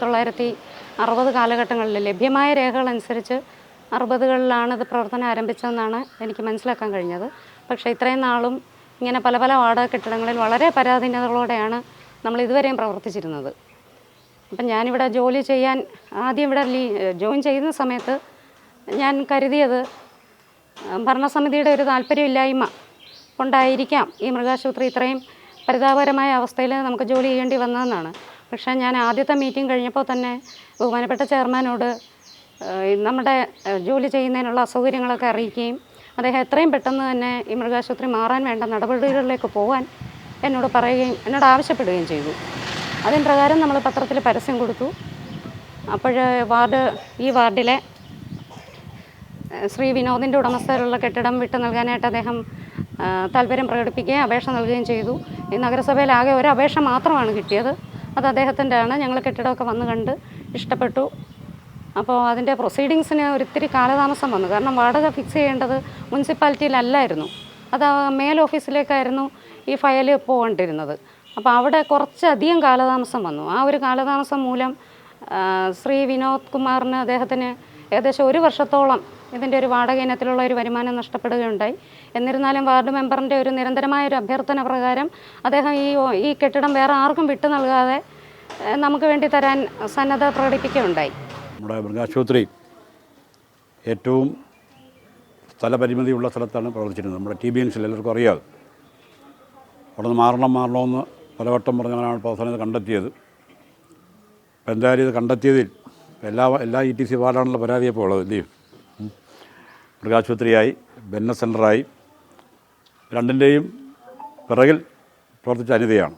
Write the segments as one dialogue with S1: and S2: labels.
S1: 1960 കാലഘട്ടങ്ങളിൽ ലഭ്യമായ രേഖകളനുസരിച്ച് 60കളിലാണ് ഇത് പ്രവർത്തനം ആരംഭിച്ചതെന്നാണ് എനിക്ക് മനസ്സിലാക്കാൻ കഴിഞ്ഞത്. പക്ഷേ ഇത്രയും നാളും ഇങ്ങനെ പല പല വാടക കെട്ടിടങ്ങളിൽ വളരെ പരാധീനതകളോടെയാണ് നമ്മൾ ഇതുവരെയും പ്രവർത്തിച്ചിരുന്നത്. അപ്പം ഞാനിവിടെ ജോലി ചെയ്യാൻ ആദ്യം ഇവിടെ ജോയിൻ ചെയ്യുന്ന സമയത്ത് ഞാൻ കരുതിയത് ഭരണസമിതിയുടെ ഒരു താല്പര്യമില്ലായ്മ കൊണ്ടായിരിക്കാം ഈ മൃഗാശുപത്രി ഇത്രയും പരിതാപകരമായ അവസ്ഥയിൽ നമുക്ക് ജോലി ചെയ്യേണ്ടി വന്നതെന്നാണ്. പക്ഷേ ഞാൻ ആദ്യത്തെ മീറ്റിംഗ് കഴിഞ്ഞപ്പോൾ തന്നെ ബഹുമാനപ്പെട്ട ചെയർമാനോട് നമ്മുടെ ജോലി ചെയ്യുന്നതിനുള്ള അസൗകര്യങ്ങളൊക്കെ അറിയിക്കുകയും അദ്ദേഹം എത്രയും പെട്ടെന്ന് തന്നെ ഈ മൃഗാശുപത്രി മാറാൻ വേണ്ട നടപടികളിലേക്ക് പോകാൻ എന്നോട് ആവശ്യപ്പെടുകയും ചെയ്തു. അതിന് പ്രകാരം നമ്മൾ പത്രത്തിൽ പരസ്യം കൊടുത്തു. അപ്പോൾ ഈ വാർഡിലെ ശ്രീ വിനോദിൻ്റെ ഉടമസ്ഥയിലുള്ള കെട്ടിടം വിട്ടു നൽകാനായിട്ട് അദ്ദേഹം താല്പര്യം പ്രകടിപ്പിക്കുകയും അപേക്ഷ നൽകുകയും ചെയ്തു. ഈ നഗരസഭയിൽ ആകെ ഒരു അപേക്ഷ മാത്രമാണ് കിട്ടിയത്. അത് അദ്ദേഹത്തിൻ്റെ ആണ്. ഞങ്ങൾ കെട്ടിടമൊക്കെ വന്ന് കണ്ട് ഇഷ്ടപ്പെട്ടു. അപ്പോൾ അതിൻ്റെ പ്രൊസീഡിങ്സിന് ഒരിത്തിരി കാലതാമസം വന്നു. കാരണം വാടക ഫിക്സ് ചെയ്യേണ്ടത് മുനിസിപ്പാലിറ്റിയിലല്ലായിരുന്നു, അത് മേൽ ഓഫീസിലേക്കായിരുന്നു ഈ ഫയൽ പോകേണ്ടിരുന്നത്. അപ്പോൾ അവിടെ കുറച്ചധികം കാലതാമസം വന്നു. ആ ഒരു കാലതാമസം മൂലം ശ്രീ വിനോദ് കുമാറിന് അദ്ദേഹത്തിന് ഏകദേശം 1 വർഷത്തോളം ഇതിൻ്റെ ഒരു വാടക ഇനത്തിലുള്ള ഒരു വരുമാനം നഷ്ടപ്പെടുകയുണ്ടായി. എന്നിരുന്നാലും വാർഡ് മെമ്പറിൻ്റെ ഒരു നിരന്തരമായ ഒരു അഭ്യർത്ഥന പ്രകാരം അദ്ദേഹം ഈ കെട്ടിടം വേറെ ആർക്കും വിട്ടു നൽകാതെ നമുക്ക് വേണ്ടി തരാൻ സന്നദ്ധ പ്രകടിപ്പിക്കുകയുണ്ടായി.
S2: നമ്മുടെ മൃഗാശുപത്രി ഏറ്റവും സ്ഥലപരിമിതിയുള്ള സ്ഥലത്താണ് പ്രവർത്തിച്ചിരുന്നത്. നമ്മുടെ TBNC എല്ലാവർക്കും അറിയാതെ അവിടെ നിന്ന് മാറണമെന്ന് പലവട്ടം പറഞ്ഞാണ് അവസാനം കണ്ടെത്തിയത്. അപ്പോൾ എന്തായാലും ഇത് കണ്ടെത്തിയതിൽ എല്ലാ ETC വാർഡാണല്ലോ പരാതിയപ്പോൾ ഉള്ളത്. എന്ത് ചെയ്യും? മൃഗാശുപത്രിയായി, വെൽനസ് സെൻ്ററായി, രണ്ടിൻ്റെയും പിറകിൽ പ്രവർത്തിച്ച അനിതയാണ്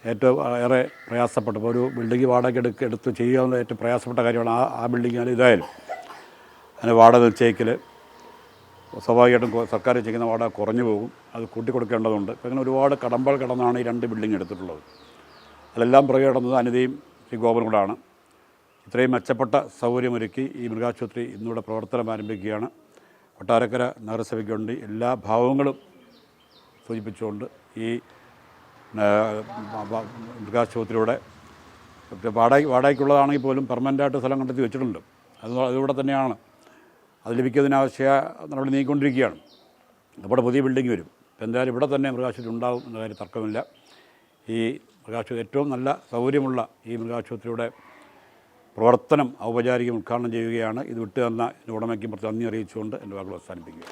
S2: ഏറ്റവും ഏറെ പ്രയാസപ്പെട്ടപ്പോൾ ഒരു ബിൽഡിംഗ് വാടക എടുത്ത് ചെയ്യാവുന്ന ഏറ്റവും പ്രയാസപ്പെട്ട കാര്യമാണ് ആ ബിൽഡിംഗ്. ഇതായാലും അതിന് വാടക നിശ്ചയിക്കൽ സ്വാഭാവികമായിട്ടും സർക്കാർ ചെയ്യുന്ന വാടക കുറഞ്ഞു പോകും, അത് കൂട്ടിക്കൊടുക്കേണ്ടതുണ്ട്. അപ്പോൾ അങ്ങനെ ഒരുപാട് കടമ്പകൾ കടന്നാണ് ഈ 2 ബിൽഡിംഗ് എടുത്തിട്ടുള്ളത്. അതെല്ലാം പുറകെ കിടന്നത് അനിതയും ശ്രീ ഗോപനും കൂടാണ്. ഇത്രയും മെച്ചപ്പെട്ട സൗകര്യമൊരുക്കി ഈ മൃഗാശുപത്രി ഇന്നിവിടെ പ്രവർത്തനം ആരംഭിക്കുകയാണ്. കൊട്ടാരക്കര നഗരസഭയ്ക്ക് വേണ്ടി എല്ലാ ഭാവങ്ങളും സൂചിപ്പിച്ചുകൊണ്ട് ഈ മൃഗാശുപത്രിയുടെ വാടകയ്ക്കുള്ളതാണെങ്കിൽ പോലും പെർമനൻ്റായിട്ട് സ്ഥലം കണ്ടെത്തി വെച്ചിട്ടുണ്ട്. അതുകൂടെ തന്നെയാണ് അത് ലഭിക്കുന്നതിനാവശ്യ നടപടി നീങ്ങിക്കൊണ്ടിരിക്കുകയാണ്. അവിടെ പുതിയ ബിൽഡിംഗ് വരും. എന്തായാലും ഇവിടെ തന്നെ മൃഗാശുപത്രി ഉണ്ടാകും എന്ന കാര്യം തർക്കമില്ല. ഈ മൃഗാശുപത്രി ഏറ്റവും നല്ല സൗകര്യമുള്ള ഈ മൃഗാശുപത്രിയുടെ പ്രവർത്തനം ഔപചാരികം ഉദ്ഘാടനം ചെയ്യുകയാണ്. ഇത് വിട്ടു തന്ന ഉടമയ്ക്കും നന്ദി അറിയിച്ചുകൊണ്ട് എൻ്റെ വാക്കുകൾ അവസാനിപ്പിക്കുക.